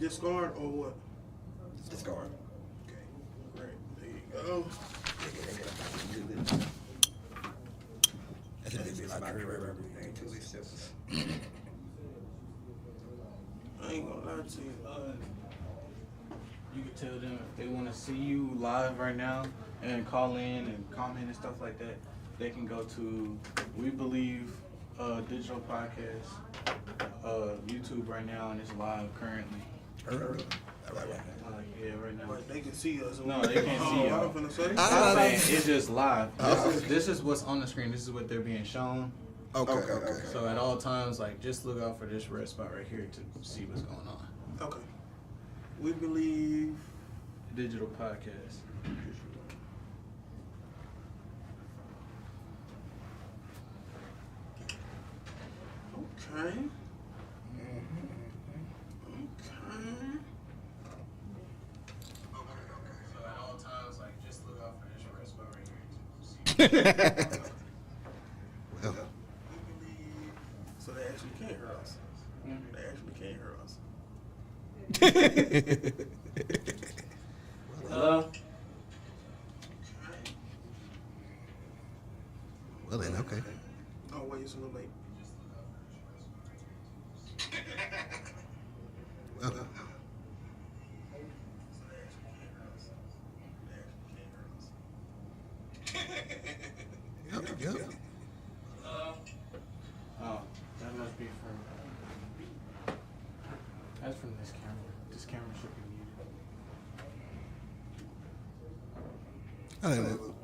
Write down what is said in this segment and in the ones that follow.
Discard or what? Discard. Okay, great. There you go. That's gonna be my career. Ain't too simple. I ain't gonna lie to you. You can tell them if they want to see you live right now and call in and comment and stuff like that, they can go to We Believe Digital Podcast YouTube right now, and it's live currently. Yeah, right now. Like they can see us. No, they can't see I y'all. was finna say. I'm saying it's just live. This is what's on the screen. This is what they're being shown. Okay. So at all times, like, just look out for this red spot right here to see what's going on. Okay. We Believe. Digital Podcast. Okay. Okay. So at all times, like, just look out for this red spot right here to see. Well, We Believe. So they actually can't hear us. They actually can't hear us. Hello? Okay. well then, okay. Oh wait, it's a little late. Well, yep. Oh, that must be from. That's from this camera. This camera should be muted. I don't know.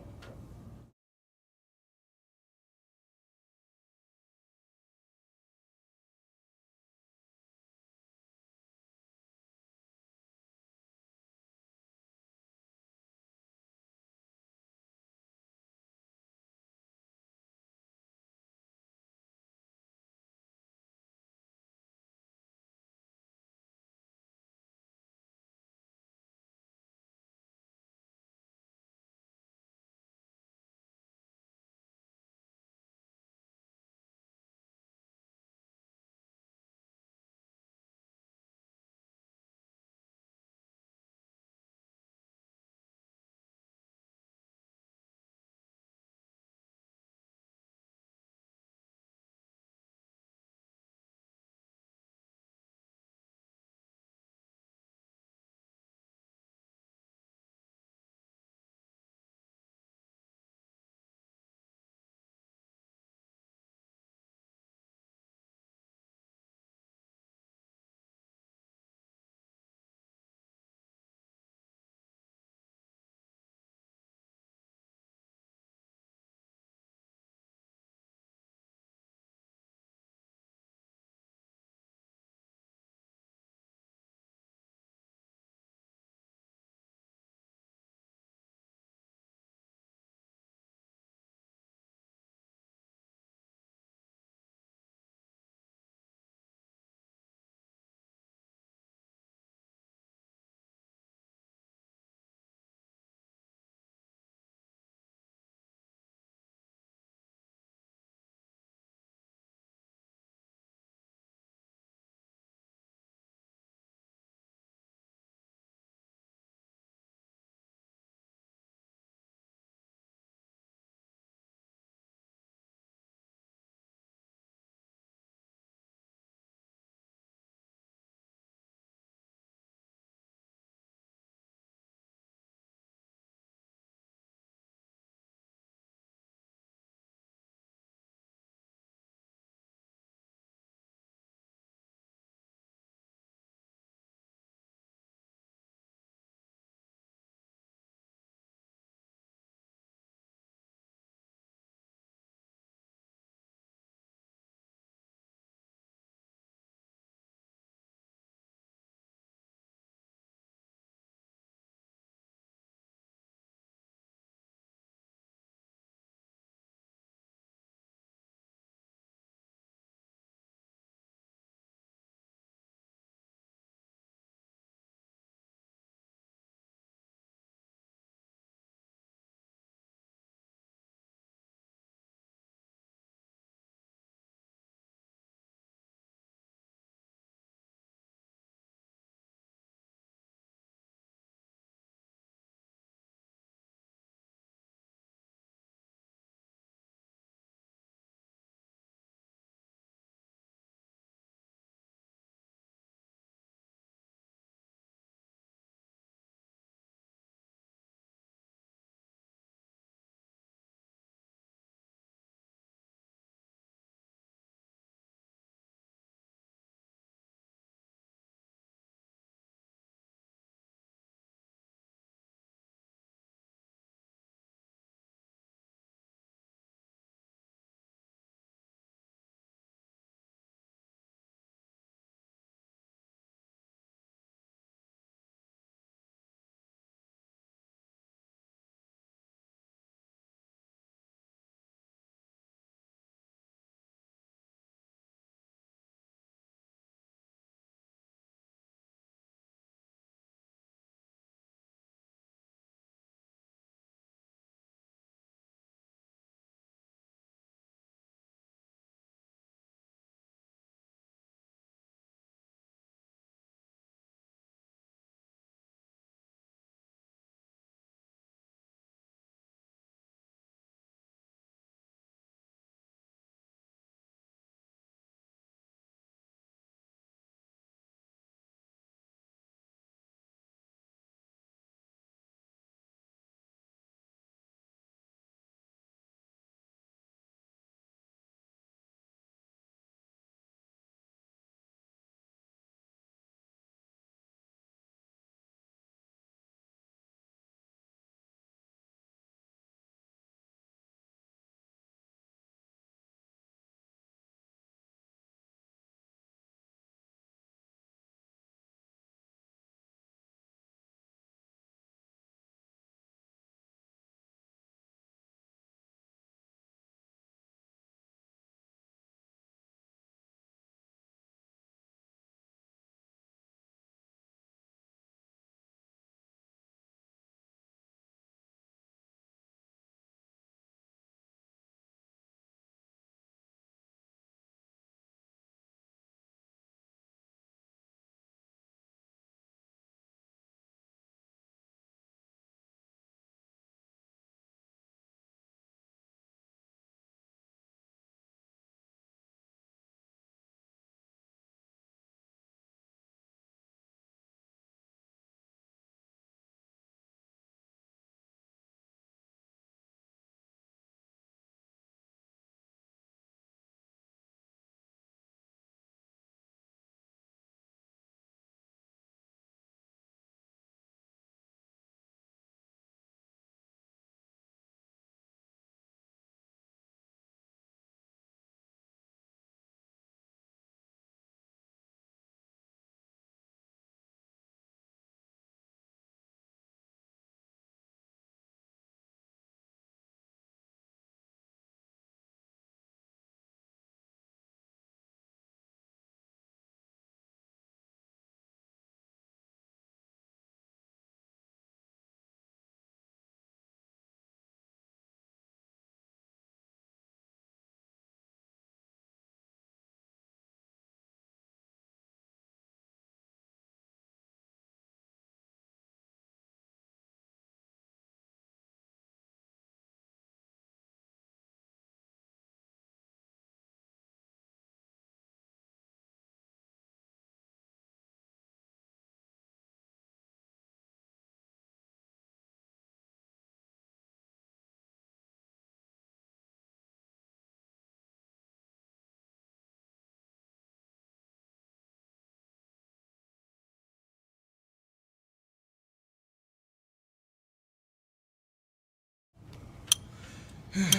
Let's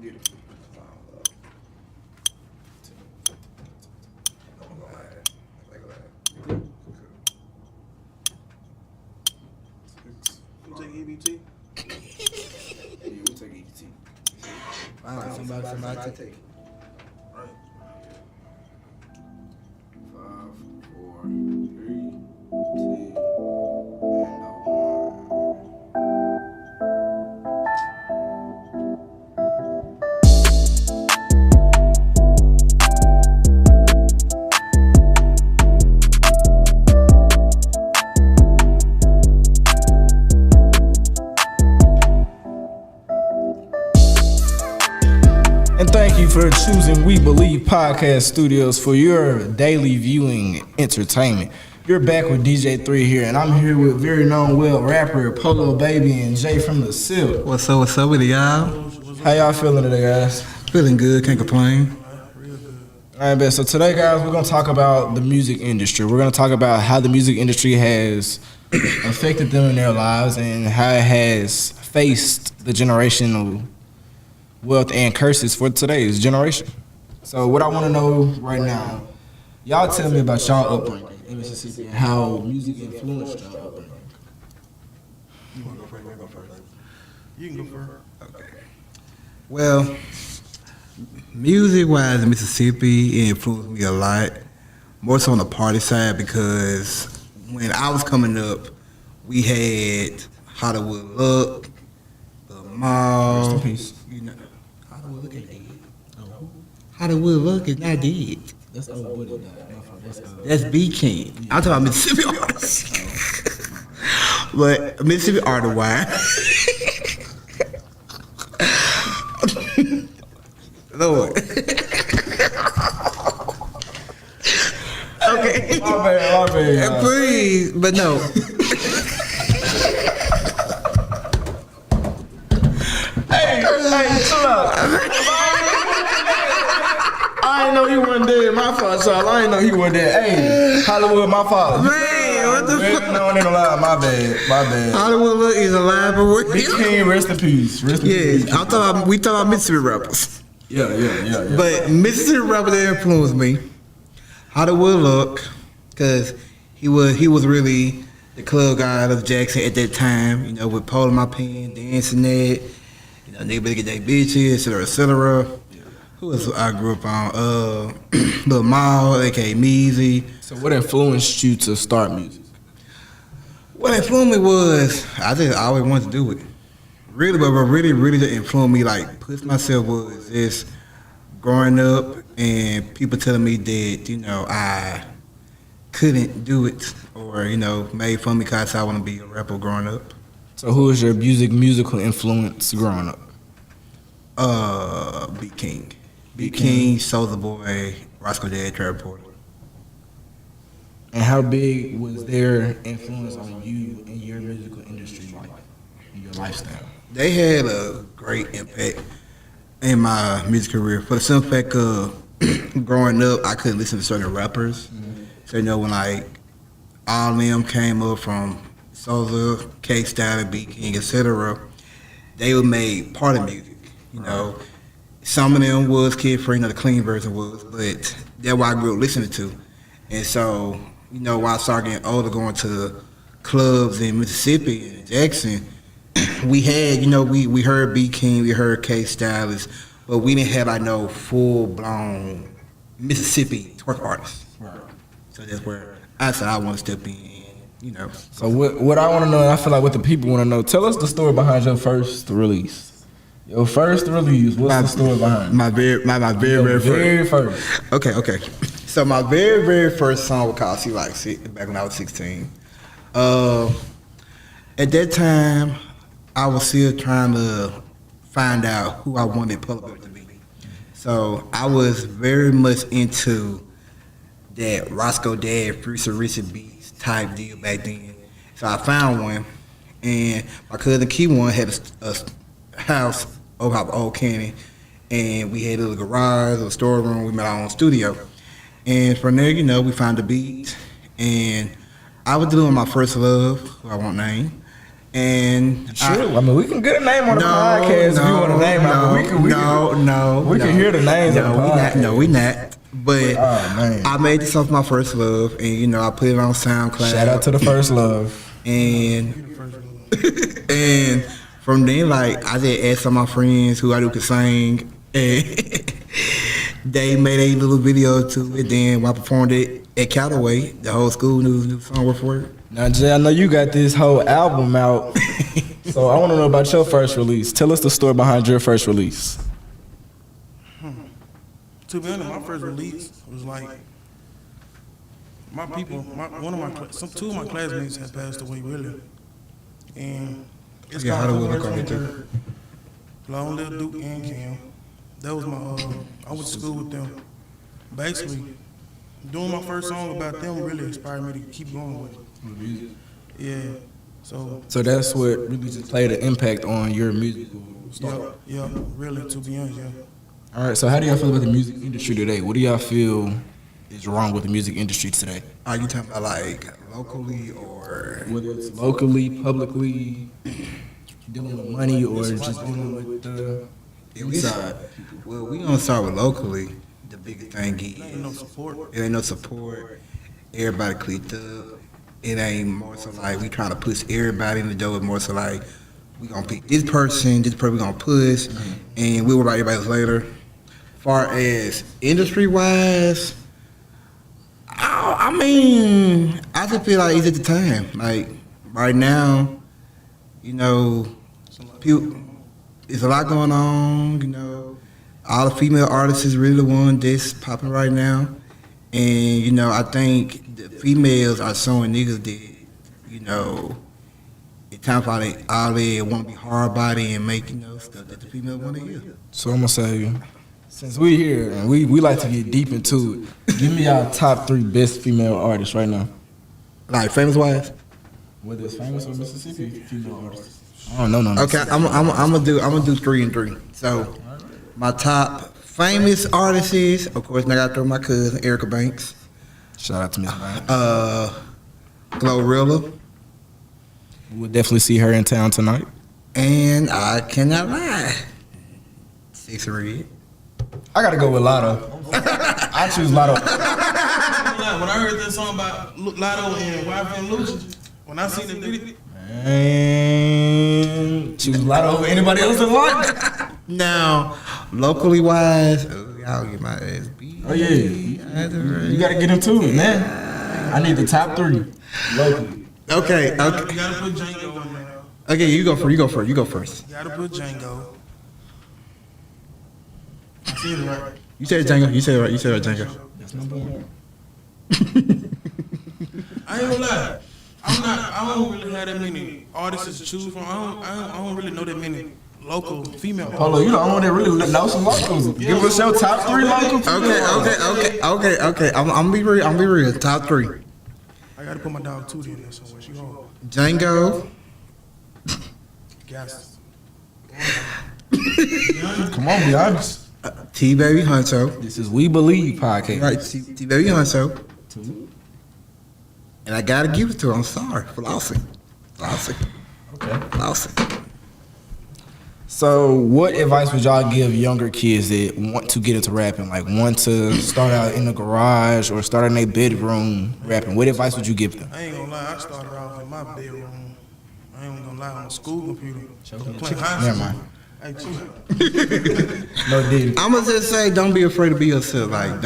get it. You take EBT? Yeah, we'll take ET. Wow, somebody take it. Right. 5, 4, 3, 2, and 1. And thank you for choosing We Believe Podcast Studios for your daily viewing entertainment. You're back with DJ3 here, and I'm here with very known well rapper Polo Baby and Jay from the Silk. What's up with it, y'all? How y'all feeling today, guys? Feeling good, can't complain. All right, so today, guys, we're going to talk about the music industry. We're going to talk about how the music industry has affected them in their lives and how it has faced the generational wealth and curses for today's generation. So what I want to know right now, y'all tell me about y'all upbringing in Mississippi and how music influenced y'all upbringing. You want to go first? Go first. You can go first. Okay. Well, music-wise in Mississippi, it influenced me a lot. More so on the party side because when I was coming up, we had Hollywood Look, the Mall. Rest in peace. You know, Hollywood Look ain't dead. Hollywood Look is not dead. That's old buddy. That's B King. I'm talking about Mississippi artists. But Mississippi artist wise. Lord. Okay. My bad. Please, but no. Hey, chill out. I ain't know he wasn't dead. My fault, y'all. I ain't know he wasn't dead. Hey, Hollywood, my fault. Man, what the fuck? No, I ain't gonna lie. My bad. Hollywood Look is alive and working. Big King, rest in peace. Rest in peace. Yeah, we talking about Mississippi rappers. Yeah. But Mississippi rapper that influenced me, Hollywood Look, because he was really the club guy out of Jackson at that time, you know, with Polo in my pen, dancing that, you know, nigga better get that bitches, etc. Who else I grew up on? Lil Mal, aka Meezy. So what influenced you to start music? What influenced me was, I just always wanted to do it. Really, but what really influenced me, like, push myself was just growing up and people telling me that, you know, I couldn't do it or, you know, made fun of me because I want to be a rapper growing up. So who was your musical influence growing up? B King. B King, Soulja Boy, Roscoe Dad, Trevor Porter. And how big was their influence on you in your musical industry life, in your lifestyle? They had a great impact in my music career for the simple fact of growing up, I couldn't listen to certain rappers. Mm-hmm. So, you know, when like all of them came up from Soulja, K-Style, B King, etc., they were made part of music, you know. Some of them was Kid Free, you know, the clean version was, but that's what I grew up listening to. And so, you know, while I started getting older, going to clubs in Mississippi and Jackson, we had, you know, we heard B King, we heard K-Stylist, but we didn't have, like, no full-blown Mississippi twerk artists. Right. So that's where I said I want to step in, you know. So what I want to know, and I feel like what the people want to know, tell us the story behind your first release. Your first release, what's the story behind it? My very first. Okay. So my very first song was called See Like Sick back when I was 16. At that time, I was still trying to find out who I wanted Polo to be. So I was very much into that Roscoe Dad, Freezer Richard Beats type deal back then. So I found one, and my cousin Keyone had a house over off Old Canyon, and we had a little garage, a storeroom. We made our own studio, and from there, you know, we found the beat, and I was doing my first love, who I won't name, And Sure. I mean, we can get a name on the podcast if you want a name. We can hear the names on the podcast. We not. But man. I made this off my first love, and I put it on SoundCloud. Shout out to the first love. And and from then, like, I just asked some of my friends who I knew could sing, and they made a little video to it. Then when I performed it at Callaway, the whole school knew the song word for word. Now, Jay, I know you got this whole album out, so I want to know about your first release. Tell us the story behind your first release. To be honest, my first release was like my people. Two of my classmates had passed away, really, and it's Yeah, how do we look called on it too? Long Live Duke and Cam. That was my. I went to school with them. Basically, doing my first song about them really inspired me to keep going with it. Yeah. So that's what really just played an impact on your musical start. yeah, really, to be honest, yeah. All right, so how do y'all feel about the music industry today? What do y'all feel is wrong with the music industry today? Are you talking about like locally or? Whether it's locally, publicly, dealing with money, or just dealing with the inside? Well, we gonna start with locally. The biggest thing Ain't no support. it ain't no support. Everybody clicked up. It ain't more so like we trying to push everybody in the door. It's more so like we gonna pick this person we gonna push, and we'll worry about everybody else later. Far as industry wise, I mean, I just feel like it's at the time. Like right now, people, there's a lot going on. All the female artists is really the one that's popping right now, and I think the females are showing niggas that it's time for all they want to be hard body and make stuff that the females want to hear. So I'm gonna say, since we here and we like to get deep into it, give me our top 3 best female artists right now. Like famous wise. Whether it's famous or Mississippi female artists. I don't know none. Okay, I'm gonna do 3 and 3. So my top famous artists is, of course, I gotta throw my cousin Erica Banks, Shout out to Miss Banks. Glorilla, We'll definitely see her in town tonight. and I cannot lie, Six Red. I gotta go with Lotto. I choose Lotto. When I heard that song about Lotto and Wife and Lucha, when I seen the video, And choose Lotto over anybody else in line. Now, locally wise, y'all get my ass beat. Oh yeah, you gotta get into it, man. I need the top 3 locally. Okay, you gotta put Django in there. okay. You go first. You go first. You gotta put Django. I see it right. You said Django. You said it right. You said it right, Django. That's number 1. I ain't gonna lie. I don't really have that many artists to choose from. I don't really know that many local female artists. Polo, you the only one that really knows some locals. Give us your top 3 local. Okay. I'm gonna be real. Top 3. I gotta put my dog Tootie in there somewhere. She home. Django. Gas. Come on, be honest. T Baby Huncho. This is We Believe podcast. Right, T Baby Huncho. And I gotta give it to her. I'm sorry. Flossing. So, what advice would y'all give younger kids that want to get into rapping, like want to start out in the garage or start in their bedroom rapping? What advice would you give them? I ain't gonna lie. I started off in my bedroom. I ain't gonna lie, on a school computer. Playing high Never school. mind. Hey, chill. No did. I'ma just say, don't be afraid to be yourself. Like,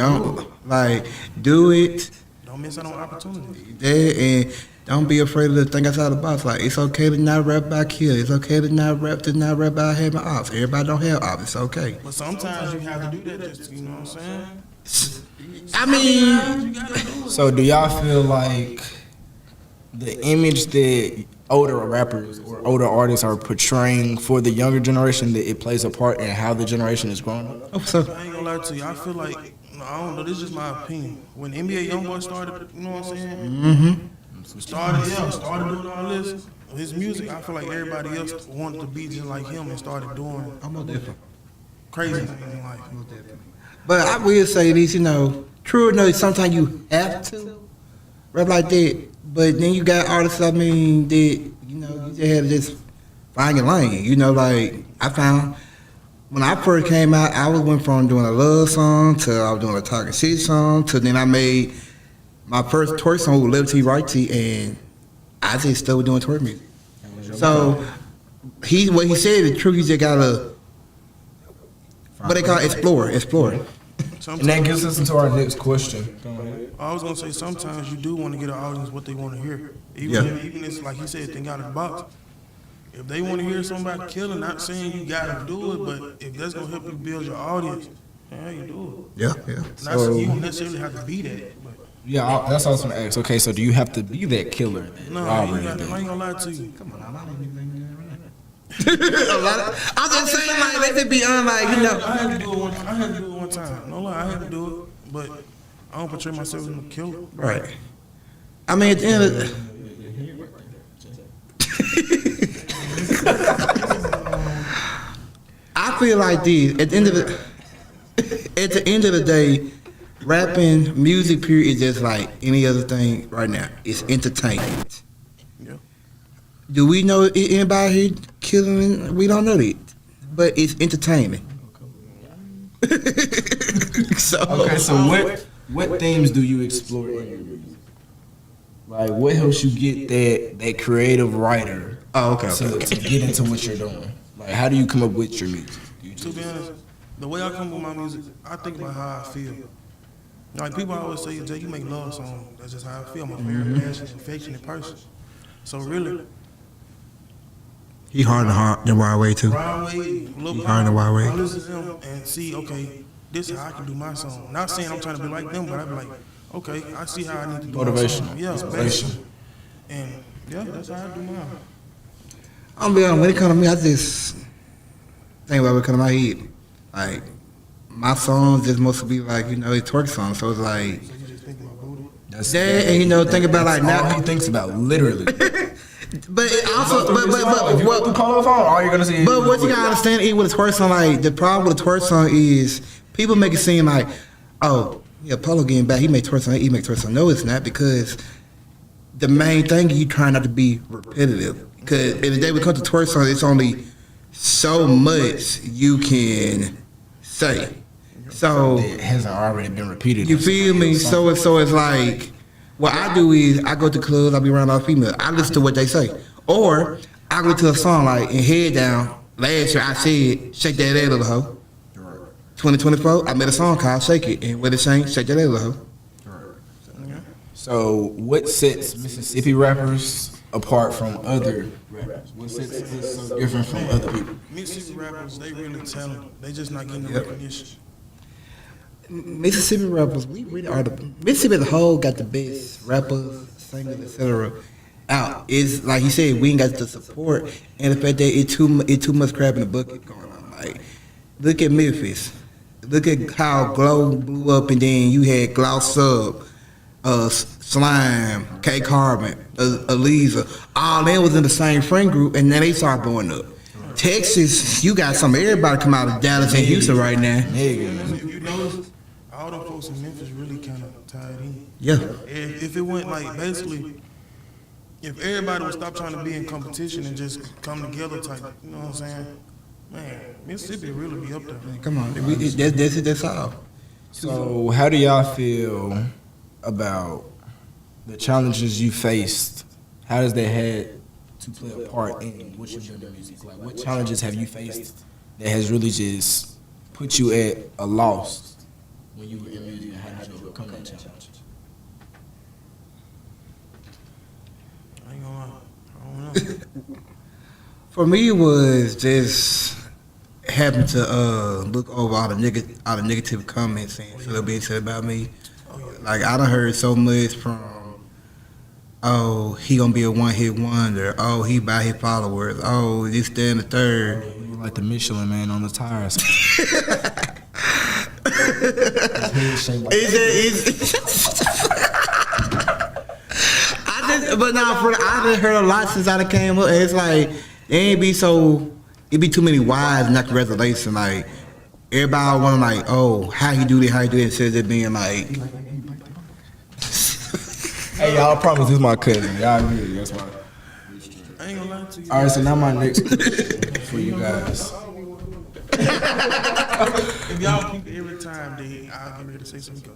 do it. Don't miss out on opportunities. And don't be afraid to think outside the box. Like, it's okay to not rap about kill. It's okay to not rap about having ops. Everybody don't have ops. It's okay. But sometimes you have to do that just, you know what I'm saying? I mean, Sometimes you gotta do it. So, do y'all feel like the image that older rappers or older artists are portraying for the younger generation, that it plays a part in how the generation is growing up? so I ain't gonna lie to you. I feel like, I don't know, this is just my opinion. When NBA YoungBoy started, you know what I'm saying? Started doing all this. His music, I feel like everybody else wanted to be just like him and started doing I'm no different. crazy things in life. But I will say this, true enough, sometimes you have to rap like that. But then you got artists, that, you just had to just find your lane. You know, like I found when I first came out, I went from doing a love song to I was doing a talking shit song to then I made my first twerk song with Liberty Righty, and I just still doing twerk music. So what he said is true. You just gotta what they call explore. And that gets us into our next question. I was gonna say sometimes you do want to get an audience what they want to hear. Yeah. Even it's like he said, think out of the box. If they want to hear somebody killing, not saying you gotta do it, but if that's gonna help you build your audience, yeah, you do Yeah. it. Not saying you don't necessarily have to be that, but Yeah, that's what I was gonna ask. Okay, so do you have to be that killer? no, I ain't gonna lie to you. Come on, I'm just saying, like, let it be on, like, you know. I had to do it one time. No lie, I had to do it, but I don't portray myself as a killer. Right. I mean, at the end of the I feel like this. At the end of the day, rapping, music, period, is just like any other thing right now. It's entertainment. Yeah. Do we know anybody here killing? We don't know that, but it's entertainment. So Okay, so what themes do you explore in your music? Like, what helps you get that creative writer to get into what you're doing? Like, how do you come up with your music? To be honest, the way I come up with my music, I think about how I feel. Like people always say, Jay, you make love songs. That's just how I feel. I'm a very passionate, affectionate person. So really, he hard the wild way too. Brown Way, Lil He hard the wild way. I listen to them and see, okay, this is how I can do my song. Not saying I'm trying to be like them, but I be like, okay, I see how I need to do Motivation. my song. Yeah, motivation. And yeah, that's how I do mine. I'm be honest, when it comes to me, I just think about what comes to my head. Like, my songs just mostly be like, it's twerk songs. So it's like, So you just think about booty. That's and think about like all now. he thinks about, literally. But it also, If you go through Polo phone, all you're gonna see. but what you gotta understand, even with a twerk song, like the problem with a twerk song is people make it seem like, oh, yeah, Polo getting back, he make twerk song, he make twerk song. No, it's not, because the main thing is you trying not to be repetitive. Because if the day we come to twerk song, it's only so much you can say. So It hasn't already been repeated. you feel me? So it's like, what I do is I go to clubs, I be around all females. I listen to what they say. Or I go to a song like in Head Down. Last year I said, shake that ass little hoe. 2024, I made a song called Shake It. And what it's saying, shake that ass little hoe. So, what sets Mississippi rappers apart from other rappers? What sets us so different from other people? Mississippi rappers, they really talented. They just not getting the recognition. Mississippi rappers, we really are Mississippi as a whole got the best rappers, singers, etc. out. It's like he said, we ain't got the support, and the fact that it too much crab in the bucket going on. Like, look at Memphis, look at how Glow blew up, and then you had Gloss Sub, Slime, K Carbon, Aliza, all them was in the same friend group, and then they started blowing up. Texas, you got everybody come out of Dallas and Houston right now. If you notice, all them folks in Memphis really kind of tied in. Yeah. If it went like basically, if everybody would stop trying to be in competition and just come together type, you know what I'm saying? Man, Mississippi really be up there. Come on, that's all. So, how do y'all feel about the challenges you faced? How does that had to play a part in what you're doing in music? Like, what challenges have you faced that has really just put you at a loss when you were in music, and how did you overcome that challenge? I ain't gonna lie, I don't know. For me, it was just having to look over all the negative comments and a little bit said about me. Like, I done heard so much from, oh, he gonna be a one-hit wonder. Oh, he buy his followers. Oh, this, that, and the third. You were like the Michelin man on the tires. I just heard a lot since I done came up, and it's like, it be too many whys and not congratulations. Like, everybody wanna like, oh, how he do that, instead of being like, Hey, y'all, I promise this is my cousin. Y'all agree? That's why. I ain't gonna lie to you. All right, so now my next question for you guys. If y'all keep it every time, then I'll get ready to say something.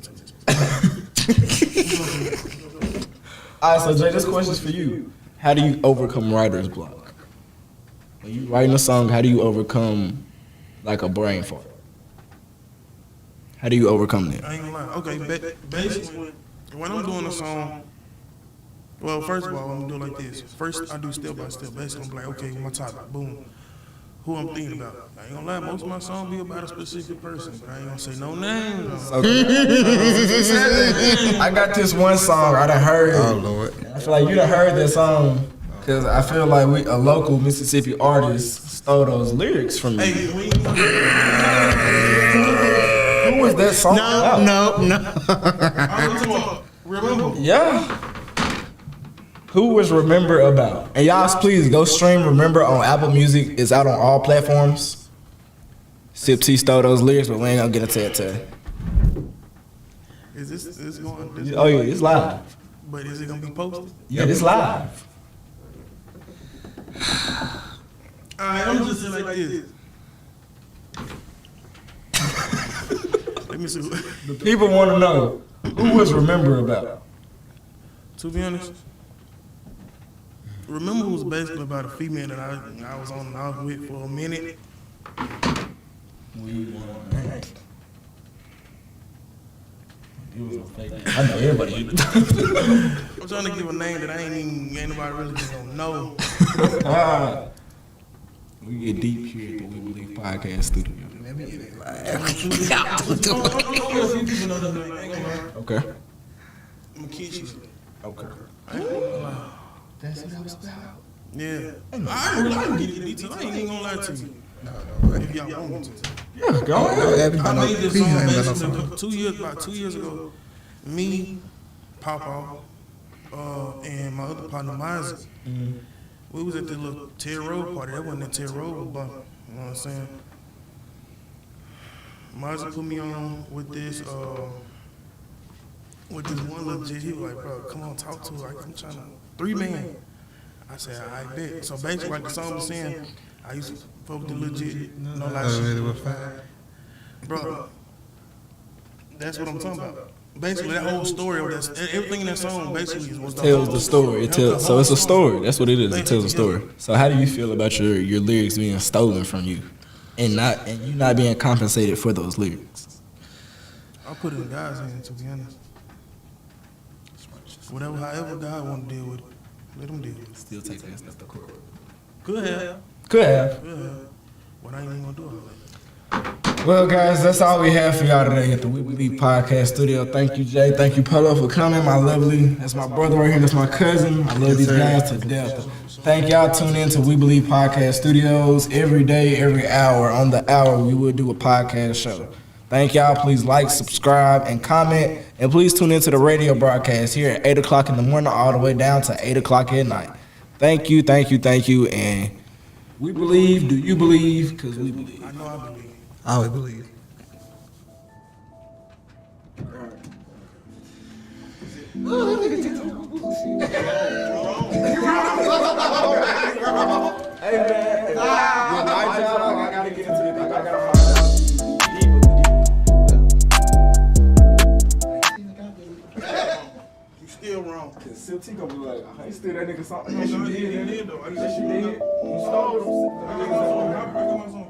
All right, so Jay, this question's for you. How do you overcome writer's block? When you writing a song, how do you overcome like a brain fart? How do you overcome that? I ain't gonna lie. Okay, basically, when I'm doing a song, well, first of all, I'm gonna do it like this. First, I do step by step. Basically, I'm like, okay, my topic, boom. Who I'm thinking about. I ain't gonna lie, most of my songs be about a specific person, but I ain't gonna say no names. I got this one song I done heard. Oh Lord. I feel like you done heard that song because I feel like a local Mississippi artist stole those lyrics from me. Hey, we Who was that song? No. I'm talking about, remember? Yeah. Who was Remember About? And y'all, please go stream Remember on Apple Music. It's out on all platforms. Sip T stole those lyrics, but we ain't gonna get into it today. Is this going? Oh yeah, it's live. But is it gonna be posted? Yeah, it's live. Alright, I'm just saying like this. Let me see. The people want to know who was Remember About. To be honest, Remember was basically about a female that I was on and off with for a minute. I know everybody. I'm trying to give a name that ain't nobody really just gonna know. We get deep here at the We Believe Podcast Studio. Okay. Makisha. Okay. That's what I was about. Yeah. I can get into detail. I ain't even gonna lie to you. If y'all want me to. Yeah, go ahead. I made this song basically about 2 years ago. Me, Papa, and my other partner, Miles. We was at the little Terry Road party. That wasn't a Terry Road bump. You know what I'm saying? Miles put me on with this one little J. He was like, bro, come on, talk to her. I'm trying to 3-man. I said, I bet. So basically, like the song was saying, I used to fuck with the legit, no lie shit. Bro, that's what I'm talking about. Basically, that whole story, everything in that song basically was Tells the story. So it's a story. That's what it is. It tells a story. So how do you feel about your lyrics being stolen from you, and you not being compensated for those lyrics? I put it in God's hands, to be honest. However God want to deal with it, let him deal with it. Still take that stuff to court. Could have. Could have. But I ain't even gonna do all that. Well, guys, that's all we have for y'all today at the We Believe Podcast Studio. Thank you, Jay. Thank you, Polo, for coming. My lovely, that's my brother right here. That's my cousin. I love these guys to death. Thank y'all. Tune in to We Believe Podcast Studios every day, every hour. On the hour, we will do a podcast show. Thank y'all. Please like, subscribe, and comment. And please tune into the radio broadcast here at 8 o'clock in the morning all the way down to 8 o'clock at night. Thank you. And we believe. Do you believe? Because we believe. I know I believe. I always believe. Hey man, I gotta get into it. I gotta find out. You still wrong. Cause Sip T gonna be like, I ain't steal that nigga something. Yes, you did though. Yes, you did. You stole them. I got my song.